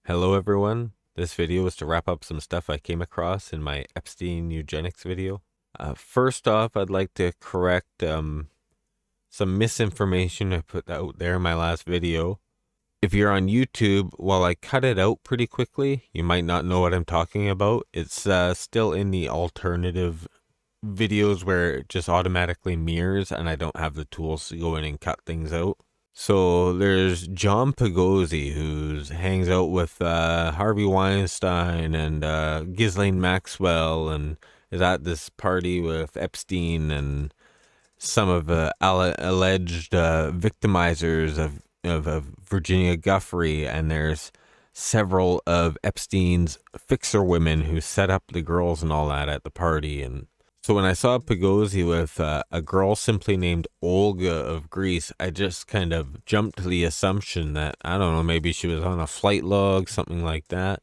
Hello everyone, this video is to wrap up some stuff I came across in my Epstein eugenics video. First off, I'd like to correct some misinformation I put out there in my last video. If you're on YouTube, while I cut it out pretty quickly, you might not know what I'm talking about. It's still in the alternative videos where it just automatically mirrors and I don't have the tools to go in and cut things out. So there's John Pagozzi, who hangs out with Harvey Weinstein and Ghislaine Maxwell, and is at this party with Epstein and some of the alleged victimizers of Virginia Giuffre. And there's several of Epstein's fixer women who set up the girls and all that at the party. And so when I saw Pagozzi with a girl simply named Olga of Greece, I just kind of jumped to the assumption that, I don't know, maybe she was on a flight log, something like that.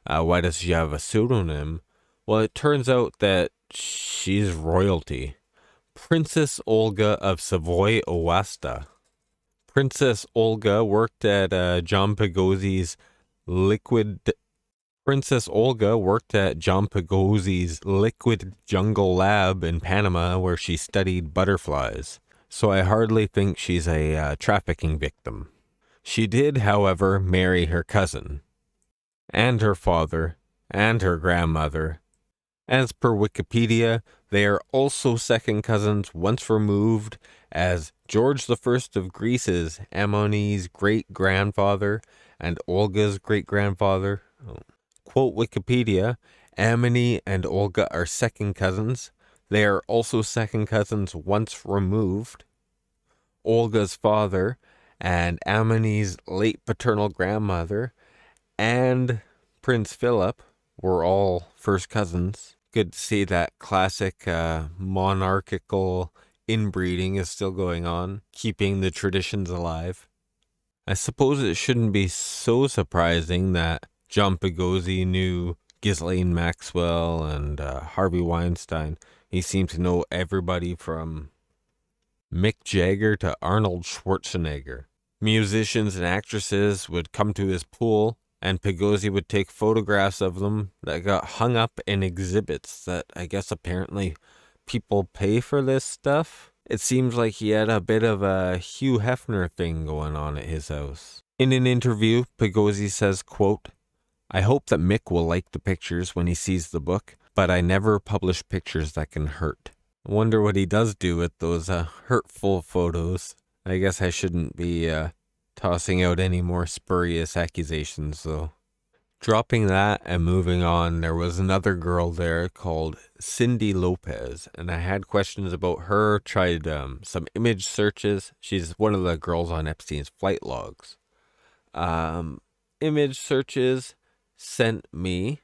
Why does she have a pseudonym? Well, it turns out that she's royalty. Princess Olga of Savoy-Owasta. Princess Olga worked at John Pagozzi's Princess Olga worked at John Pagozzi's Liquid Jungle Lab in Panama, where she studied butterflies, so I hardly think she's a trafficking victim. She did, however, marry her cousin, and her father, and her grandmother. As per Wikipedia, they are also second cousins once removed, as George I of Greece's Amoni's great-grandfather and Olga's great-grandfather. Quote Wikipedia, Amoni and Olga are second cousins. They are also second cousins once removed. Olga's father and Amoni's late paternal grandmother and Prince Philip were all first cousins. Good to see that classic monarchical inbreeding is still going on, keeping the traditions alive. I suppose it shouldn't be so surprising that John Pagozzi knew Ghislaine Maxwell and Harvey Weinstein. He seemed to know everybody from Mick Jagger to Arnold Schwarzenegger. Musicians and actresses would come to his pool, and Pagozzi would take photographs of them that got hung up in exhibits that I guess apparently people pay for this stuff. It seems like he had a bit of a Hugh Hefner thing going on at his house. In an interview, Pagozzi says, quote, I hope that Mick will like the pictures when he sees the book, but I never publish pictures that can hurt. I wonder what he does do with those hurtful photos. I guess I shouldn't be tossing out any more spurious accusations, though. Dropping that and moving on, there was another girl there called Cindy Lopez, and I had questions about her, tried some image searches. She's one of the girls on Epstein's flight logs. Image searches sent me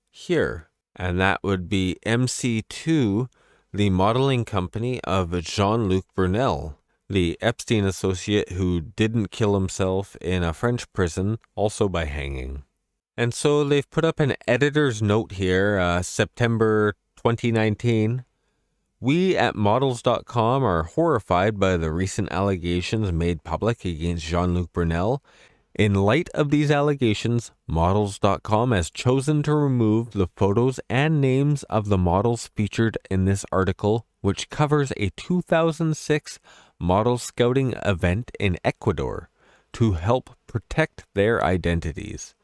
here, and that would be MC2, the modeling company of Jean-Luc Brunel, the Epstein associate who didn't kill himself in a French prison, also by hanging. And so they've put up an editor's note here, September 2019. We at models.com are horrified by the recent allegations made public against Jean-Luc Brunel. In light of these allegations, models.com has chosen to remove the photos and names of the models featured in this article, which covers a 2006 model scouting event in Ecuador to help protect their identities.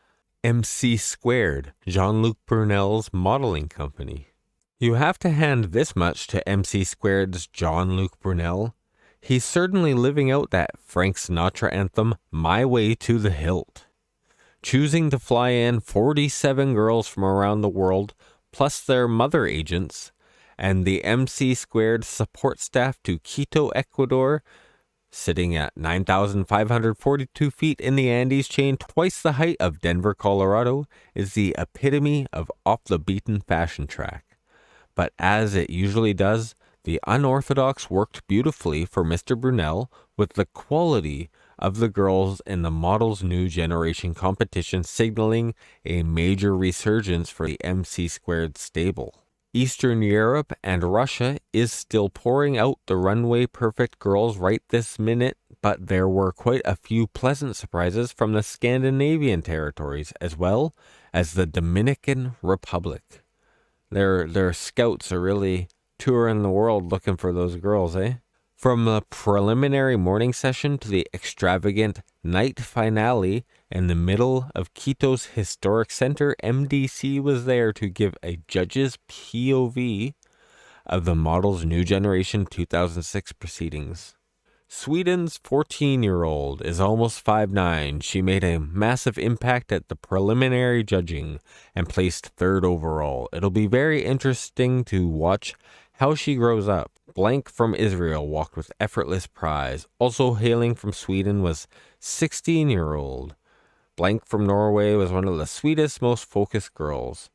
MC Squared, Jean-Luc Brunel's modeling company. You have to hand this much to MC Squared's Jean-Luc Brunel. He's certainly living out that Frank Sinatra anthem, My Way to the Hilt. Choosing to fly in 47 girls from around the world, plus their mother agents, and the MC Squared support staff to Quito, Ecuador, sitting at 9,542 feet in the Andes chain, twice the height of Denver, Colorado, is the epitome of off-the-beaten fashion track. But as it usually does, the unorthodox worked beautifully for Mr. Brunel with the quality of the girls in the Models New Generation competition signaling a major resurgence for the MC Squared stable. Eastern Europe and Russia is still pouring out the runway perfect girls right this minute but there were quite a few pleasant surprises from the Scandinavian territories as well as the Dominican Republic. Their scouts are really touring the world looking for those girls, eh? From the preliminary morning session to the extravagant night finale in the middle of Quito's historic center, MDC was there to give a judge's POV of the model's New Generation 2006 proceedings. Sweden's 14-year-old is almost 5'9". She made a massive impact at the preliminary judging and placed 3rd overall. It'll be very interesting to watch how she grows up. Blank from Israel walked with effortless pride. Also hailing from Sweden was 16-year-old. Blank from Norway was one of the sweetest, most focused girls.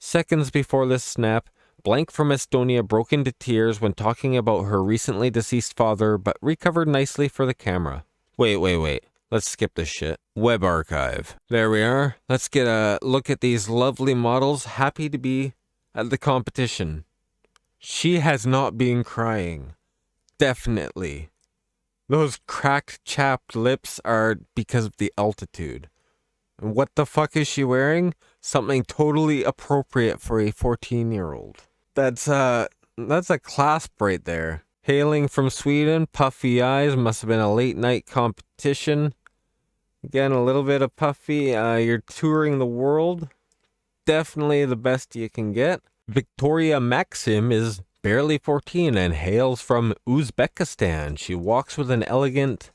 Seconds before this snap, Blank from Estonia broke into tears when talking about her recently deceased father, but recovered nicely for the camera. Wait. Let's skip this shit. Web archive. There we are. Let's get a look at these lovely models happy to be at the competition. She has not been crying. Definitely. Those cracked, chapped lips are because of the altitude. And what the fuck is she wearing? Something totally appropriate for a 14-year-old. That's a clasp right there. Hailing from Sweden, puffy eyes, must have been a late night competition. Again, a little bit of puffy. You're touring the world. Definitely the best you can get. Victoria Maxim is barely 14 and hails from Uzbekistan. She walks with an elegance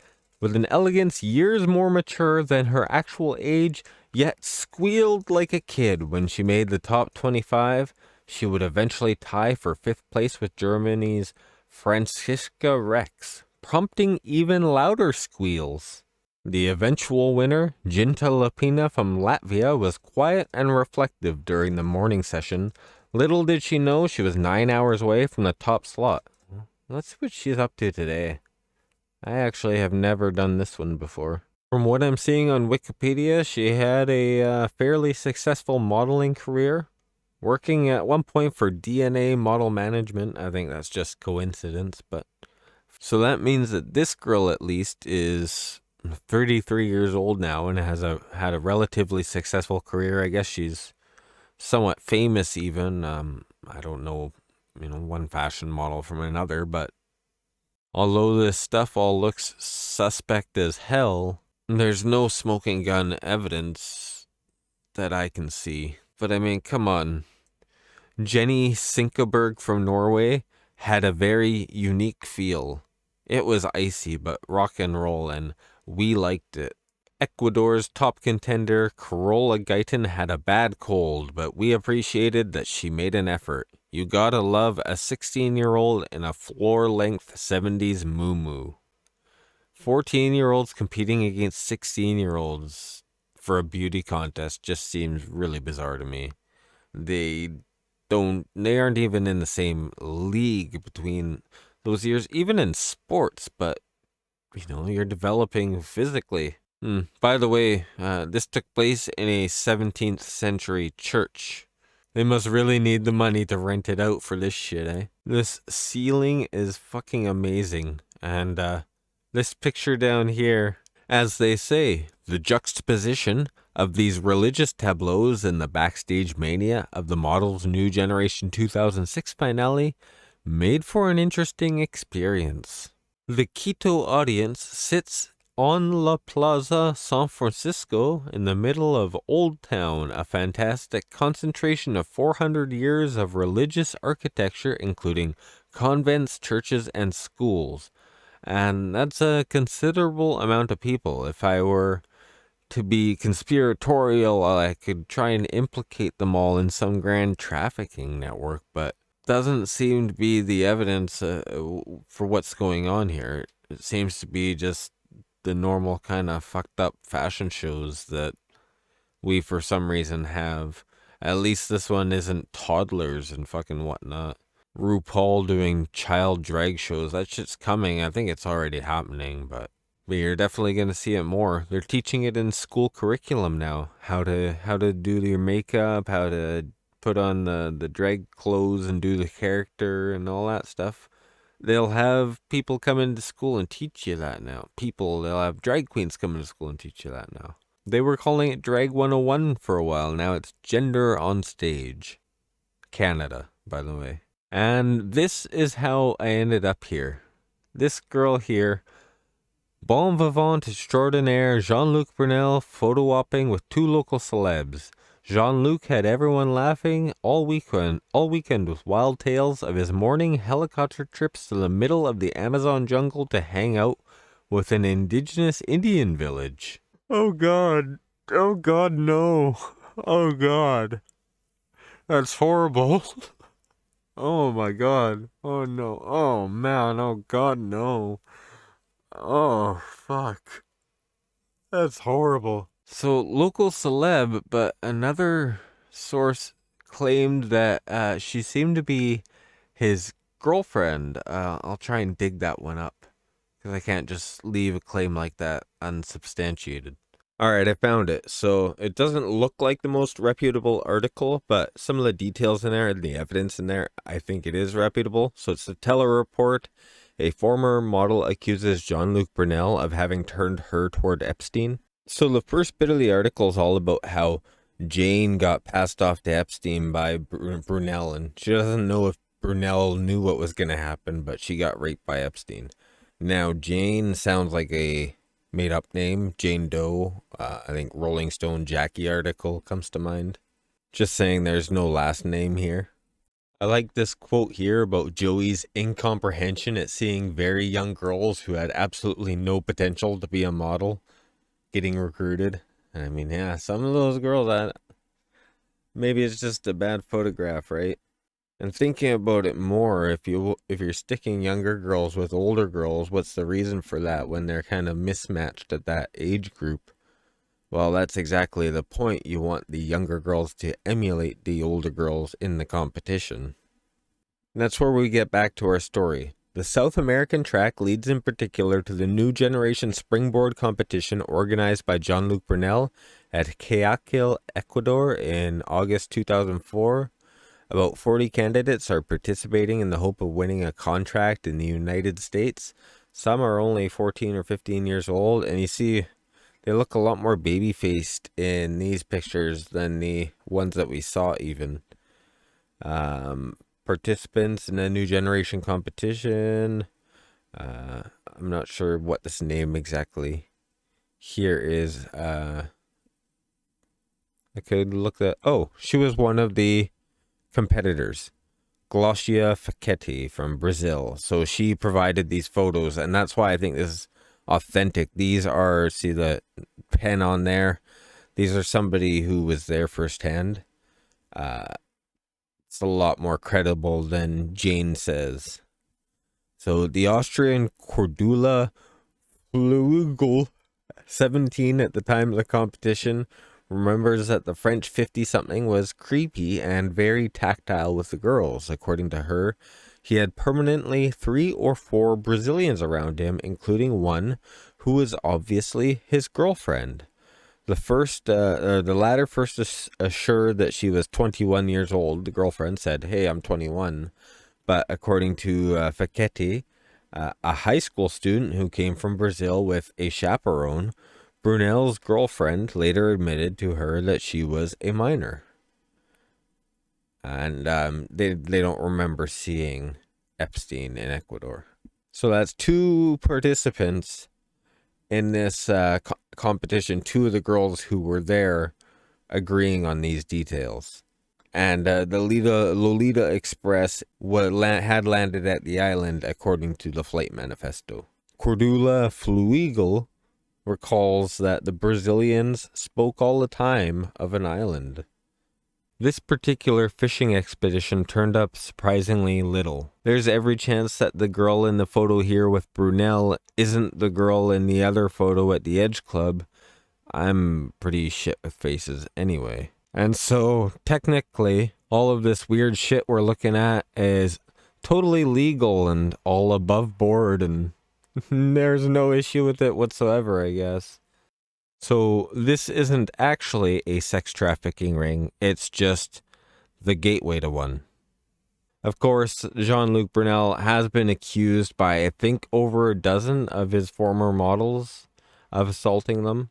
years more mature than her actual age, yet squealed like a kid when she made the top 25. She would eventually tie for 5th place with Germany's Franziska Rex, prompting even louder squeals. The eventual winner, Ginta Lapina from Latvia, was quiet and reflective during the morning session. Little did she know she was 9 hours away from the top slot. Let's see what she's up to today. I actually have never done this one before. From what I'm seeing on Wikipedia, she had a fairly successful modeling career, working at one point for DNA Model Management. I think that's just coincidence, but so that means that this girl at least is 33 years old now and has had a relatively successful career. I guess she's somewhat famous even. I don't know, one fashion model from another, but although this stuff all looks suspect as hell, there's no smoking gun evidence that I can see. But I mean, come on. Jenny Sinkeberg from Norway had a very unique feel. It was icy but rock and roll, and we liked it. Ecuador's top contender, Carola Guyton, had a bad cold, but we appreciated that she made an effort. You gotta love a 16-year-old in a floor-length 70s muumuu. 14-year-olds competing against 16-year-olds for a beauty contest just seems really bizarre to me. They aren't even in the same league between those years, even in sports, but you're developing physically. By the way, this took place in a 17th century church. They must really need the money to rent it out for this shit, eh? This ceiling is fucking amazing. And this picture down here, as they say, the juxtaposition of these religious tableaus and the backstage mania of the model's New Generation 2006 finale made for an interesting experience. The Quito audience sits on La Plaza San Francisco in the middle of Old Town, a fantastic concentration of 400 years of religious architecture, including convents, churches, and schools. And that's a considerable amount of people. If I were to be conspiratorial, I could try and implicate them all in some grand trafficking network, but doesn't seem to be the evidence for what's going on here. It seems to be just the normal kind of fucked up fashion shows that we for some reason have. At least this one isn't toddlers and fucking whatnot. RuPaul doing child drag shows, that shit's coming. I think it's already happening, but you're definitely going to see it more. They're teaching it in school curriculum now. How to do your makeup, how to put on the drag clothes and do the character and all that stuff. They'll have people come into school and teach you that now. They'll have drag queens come into school and teach you that now. They were calling it Drag 101 for a while. Now it's Gender on Stage. Canada, by the way. And this is how I ended up here. This girl here, bon vivant extraordinaire Jean-Luc Brunel, photo opping with 2 local celebs. Jean-Luc had everyone laughing all weekend with wild tales of his morning helicopter trips to the middle of the Amazon jungle to hang out with an indigenous Indian village. Oh God. Oh God, no. Oh God. That's horrible. Oh my God. Oh no. Oh man. Oh God, no. Oh fuck. That's horrible. So, local celeb, but another source claimed that she seemed to be his girlfriend. I'll try and dig that one up because I can't just leave a claim like that unsubstantiated. All right, I found it. So it doesn't look like the most reputable article, but some of the details in there and the evidence in there, I think it is reputable. So it's the Teller report. A former model accuses Jean-Luc Brunel of having turned her toward Epstein. So the first bit of the article is all about how Jane got passed off to Epstein by Brunel, and she doesn't know if Brunel knew what was going to happen, but she got raped by Epstein. Now, Jane sounds like a made-up name, Jane Doe. I think Rolling Stone Jackie article comes to mind. Just saying there's no last name here. I like this quote here about Joey's incomprehension at seeing very young girls who had absolutely no potential to be a model getting recruited. And I mean, yeah, some of those girls, maybe it's just a bad photograph, right? And thinking about it more, if you're sticking younger girls with older girls, what's the reason for that when they're kind of mismatched at that age group? Well, that's exactly the point. You want the younger girls to emulate the older girls in the competition. And that's where we get back to our story. The South American track leads in particular to the New Generation Springboard competition organized by Jean-Luc Brunel at Guayaquil, Ecuador in August 2004. About 40 candidates are participating in the hope of winning a contract in the United States. Some are only 14 or 15 years old, and you see they look a lot more baby-faced in these pictures than the ones that we saw even. Participants in a New Generation competition. I'm not sure what this name exactly here is. I could look at... Oh, she was one of the competitors, Glaucia Facchetti from Brazil. So she provided these photos, and that's why I think this is authentic. These are, see the pen on there? These are somebody who was there firsthand. It's a lot more credible than Jane says. So the Austrian Cordula Flugel, 17 at the time of the competition, remembers that the French 50-something was creepy and very tactile with the girls. According to her, he had permanently 3 or 4 Brazilians around him, including one who was obviously his girlfriend. The latter first assured that she was 21 years old. The girlfriend said, "Hey, I'm 21." But according to Facchetti, a high school student who came from Brazil with a chaperone, Brunel's girlfriend later admitted to her that she was a minor. And they don't remember seeing Epstein in Ecuador. So that's 2 participants in this competition, 2 of the girls who were there agreeing on these details. And the Lolita Express had landed at the island according to the Flight Manifesto. Cordula Fluigel recalls that the Brazilians spoke all the time of an island. This particular fishing expedition turned up surprisingly little. There's every chance that the girl in the photo here with Brunel isn't the girl in the other photo at the Edge Club. I'm pretty shit with faces anyway. And so, technically, all of this weird shit we're looking at is totally legal and all above board, and there's no issue with it whatsoever, I guess. So this isn't actually a sex trafficking ring, it's just the gateway to one. Of course, Jean-Luc Brunel has been accused by, I think, over a dozen of his former models of assaulting them.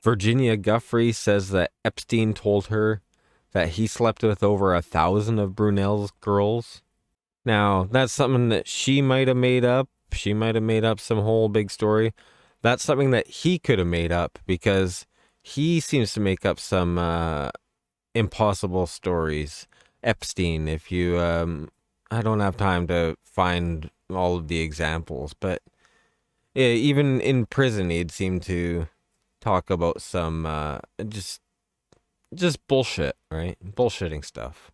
Virginia Guffrey says that Epstein told her that he slept with over 1,000 of Brunel's girls. Now, that's something that she might have made up. She might have made up some whole big story. That's something that he could have made up because he seems to make up some impossible stories. Epstein, if you, I don't have time to find all of the examples, but yeah, even in prison, he'd seem to talk about some just bullshit, right? Bullshitting stuff.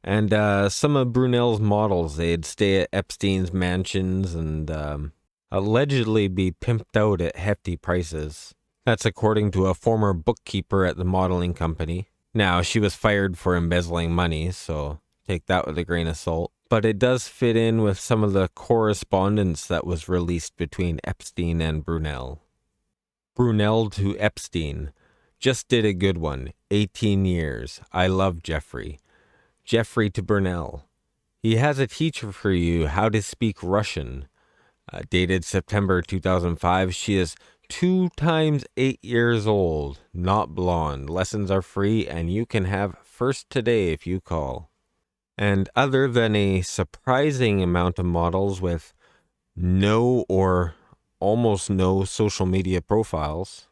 And some of Brunel's models, they'd stay at Epstein's mansions and allegedly be pimped out at hefty prices. That's according to a former bookkeeper at the modeling company. Now, she was fired for embezzling money, so take that with a grain of salt. But it does fit in with some of the correspondence that was released between Epstein and Brunel. Brunel to Epstein. Just did a good one. 18 years. I love Jeffrey. Jeffrey to Brunel. He has a teacher for you how to speak Russian. Dated September 2005. She is 2 times 8 years old. Not blonde. Lessons are free and you can have first today if you call. And other than a surprising amount of models with no or almost no social media profiles,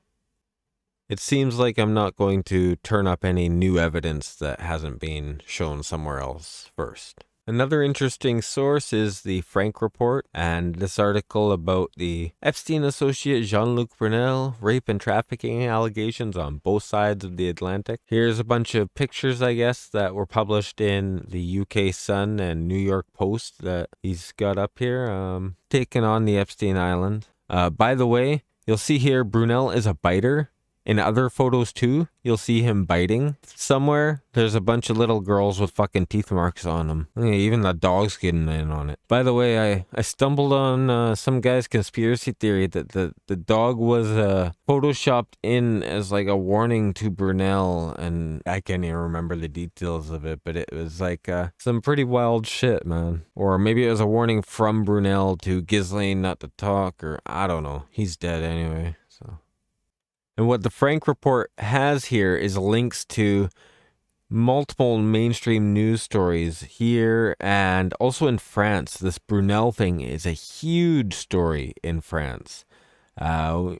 it seems like I'm not going to turn up any new evidence that hasn't been shown somewhere else first. Another interesting source is the Frank Report, and this article about the Epstein associate Jean-Luc Brunel rape and trafficking allegations on both sides of the Atlantic. Here's a bunch of pictures, I guess, that were published in the UK Sun and New York Post that he's got up here, taken on the Epstein Island. By the way, you'll see here Brunel is a biter. In other photos too, you'll see him biting. Somewhere, there's a bunch of little girls with fucking teeth marks on them. Even the dog's getting in on it. By the way, I stumbled on some guy's conspiracy theory that the dog was photoshopped in as like a warning to Brunel, and I can't even remember the details of it, but it was like some pretty wild shit, man. Or maybe it was a warning from Brunel to Ghislaine not to talk, or I don't know. He's dead anyway, so... And what the Frank Report has here is links to multiple mainstream news stories here and also in France. This Brunel thing is a huge story in France. I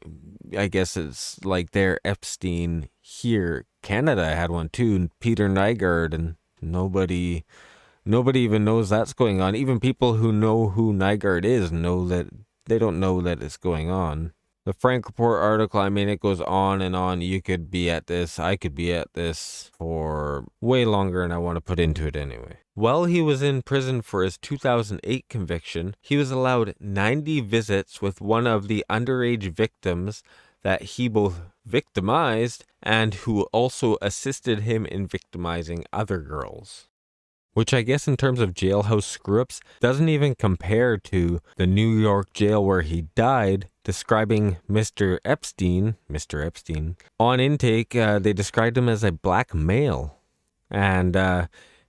guess it's like their Epstein here. Canada had one too, Peter Nygard, and nobody even knows that's going on. Even people who know who Nygard is know that they don't know that it's going on. The Frank Report article, I mean, it goes on and on. You could be at this, I could be at this for way longer, and I want to put into it anyway. While he was in prison for his 2008 conviction, he was allowed 90 visits with one of the underage victims that he both victimized and who also assisted him in victimizing other girls. Which I guess in terms of jailhouse screw-ups doesn't even compare to the New York jail where he died, describing Mr. Epstein. On intake, they described him as a black male and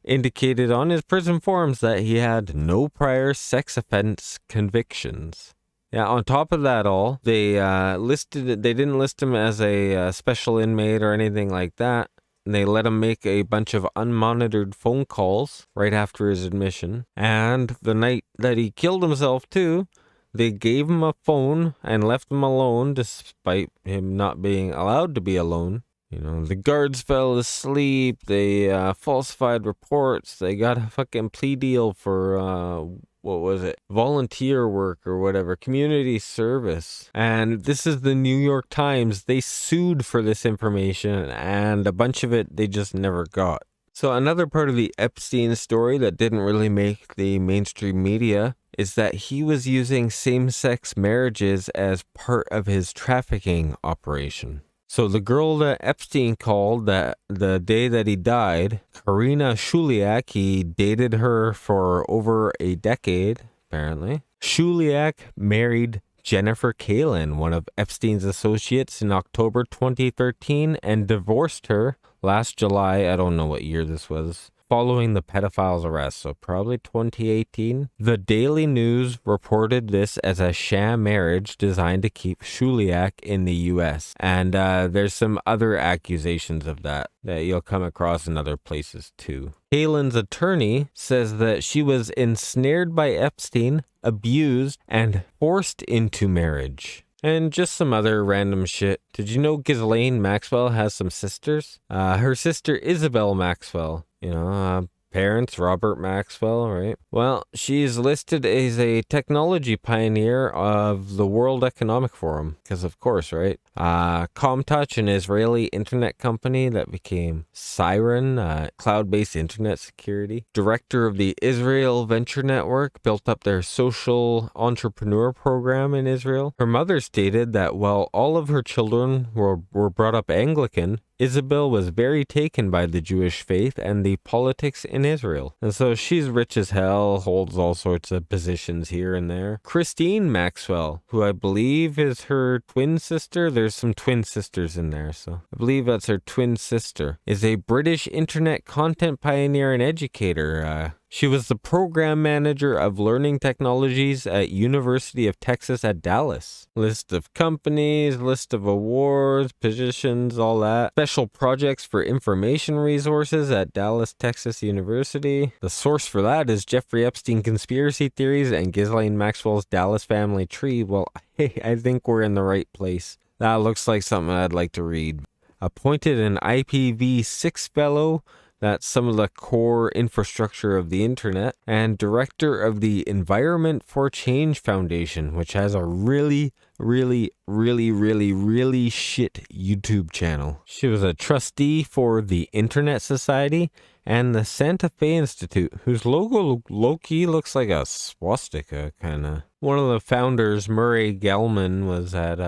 indicated on his prison forms that he had no prior sex offense convictions. Yeah, on top of that all, they didn't list him as a special inmate or anything like that. They let him make a bunch of unmonitored phone calls right after his admission. And the night that he killed himself too, they gave him a phone and left him alone despite him not being allowed to be alone. You know, the guards fell asleep, they falsified reports, they got a fucking plea deal for, volunteer work or whatever, community service. And this is the New York Times. They sued for this information and a bunch of it they just never got. So another part of the Epstein story that didn't really make the mainstream media is that he was using same-sex marriages as part of his trafficking operation. So the girl that Epstein called that the day that he died, Karina Shuliak, he dated her for over a decade, apparently. Shuliak married Jennifer Kalin, one of Epstein's associates, in October 2013 and divorced her last July, I don't know what year this was, following the pedophile's arrest, so probably 2018. The Daily News reported this as a sham marriage designed to keep Shuliak in the U.S. And there's some other accusations of that you'll come across in other places too. Kalen's attorney says that she was ensnared by Epstein, abused, and forced into marriage. And just some other random shit. Did you know Ghislaine Maxwell has some sisters? Her sister Isabel Maxwell, parents, Robert Maxwell, right? Well, she's listed as a technology pioneer of the World Economic Forum, because of course, right? Comtouch, an Israeli internet company that became Siren, cloud-based internet security. Director of the Israel Venture Network, built up their social entrepreneur program in Israel. Her mother stated that while all of her children were brought up Anglican, Isabel was very taken by the Jewish faith and the politics in Israel. And so she's rich as hell, holds all sorts of positions here and there. Christine Maxwell, who I believe is her twin sister. There's some twin sisters in there, so I believe that's her twin sister, is a British internet content pioneer and educator. She was the program manager of learning technologies at University of Texas at Dallas. List of companies, list of awards, positions, all that. Special projects for information resources at Dallas, Texas University. The source for that is Jeffrey Epstein Conspiracy Theories and Ghislaine Maxwell's Dallas Family Tree. Well, I think we're in the right place. That looks like something I'd like to read. Appointed an IPv6 fellow. That's some of the core infrastructure of the internet, and director of the Environment for Change Foundation, which has a really shit YouTube channel. She was a trustee for the Internet Society and the Santa Fe Institute, whose logo low-key looks like a swastika, kinda. One of the founders, Murray Gell-Mann, was at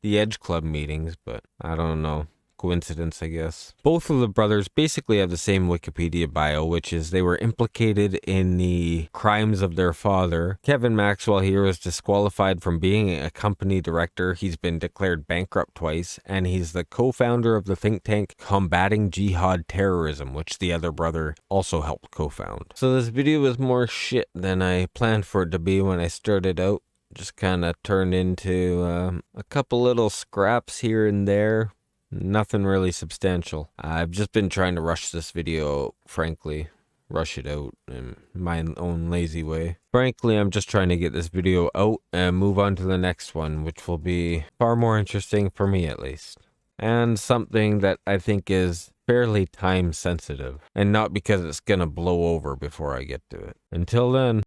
the Edge Club meetings, but I don't know. Coincidence, I guess. Both of the brothers basically have the same Wikipedia bio, which is they were implicated in the crimes of their father. Kevin Maxwell here was disqualified from being a company director. He's been declared bankrupt twice, and he's the co-founder of the think tank Combating Jihad Terrorism, which the other brother also helped co-found. So this video was more shit than I planned for it to be when I started out. Just kind of turned into a couple little scraps here and there. Nothing really substantial. I've just been trying to rush this video, frankly. Rush it out in my own lazy way. Frankly, I'm just trying to get this video out and move on to the next one, which will be far more interesting for me at least. And something that I think is fairly time sensitive. And not because it's gonna blow over before I get to it. Until then.